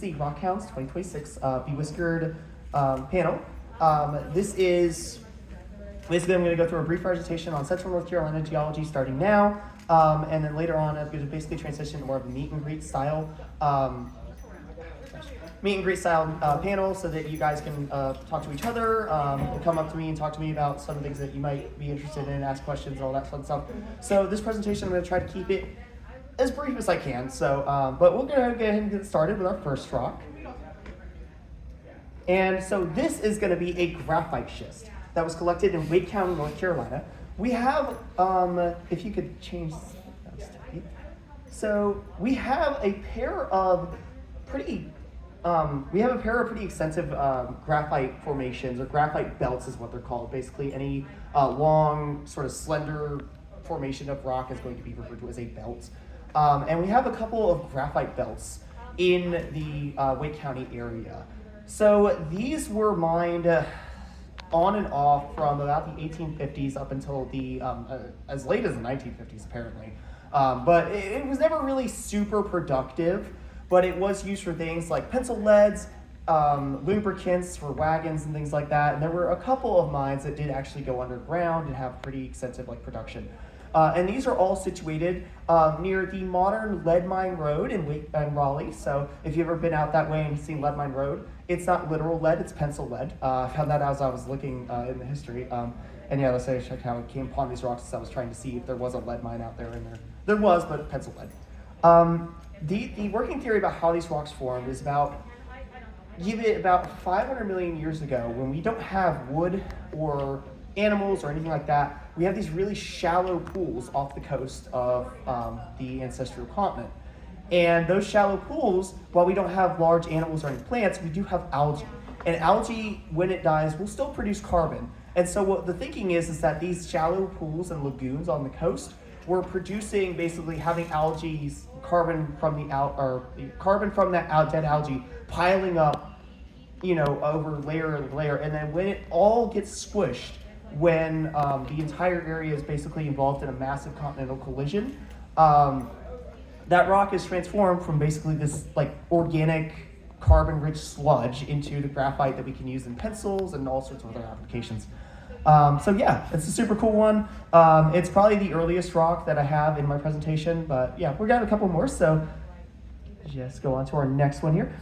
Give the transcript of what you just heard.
the Hounds 2026 Bewhiskered panel. This is basically, I'm going to go through a brief presentation on Central North Carolina geology starting now, and then later on I'm going to basically transition to more of a meet and greet style panel, so that you guys can talk to each other, come up to me and talk to me about some things that you might be interested in, ask questions, all that fun stuff. So this presentation, I'm going to try to keep it as brief as I can. So, but we're going to go ahead and get started with our first rock. And so this is going to be a graphite schist that was collected in Wake County, North Carolina. We have, if you could change that. So we have a pair of pretty extensive graphite formations, or graphite belts is what they're called. Basically, any long, sort of slender formation of rock is going to be referred to as a belt. And we have a couple of graphite belts in the Wake County area. So these were mined on and off from about the 1850s up until the as late as the 1950s, apparently. But it was never really super productive. But it was used for things like pencil leads, lubricants for wagons and things like that. And there were a couple of mines that did actually go underground and have pretty extensive production. And these are all situated near the modern Lead Mine Road in Raleigh. So if you've ever been out that way and seen Lead Mine Road, it's not literal lead, it's pencil lead. I found that as I was looking in the history. And yeah, let's say I checked how I came upon these rocks as I was trying to see if there was a lead mine out there. There was, but pencil lead. The working theory about how these rocks formed is give it about 500 million years ago, when we don't have wood or animals or anything like that. We have these really shallow pools off the coast of the ancestral continent. And those shallow pools, while we don't have large animals or any plants, we do have algae. And algae, when it dies, will still produce carbon. And so what the thinking is that these shallow pools and lagoons on the coast were producing, basically having carbon from that dead algae piling up, over layer and layer. And then when it all gets squished, when the entire area is basically involved in a massive continental collision, that rock is transformed from basically this organic carbon-rich sludge into the graphite that we can use in pencils and all sorts of other applications. So yeah, it's a super cool one. It's probably the earliest rock that I have in my presentation, but yeah, we got a couple more, so just go on to our next one here.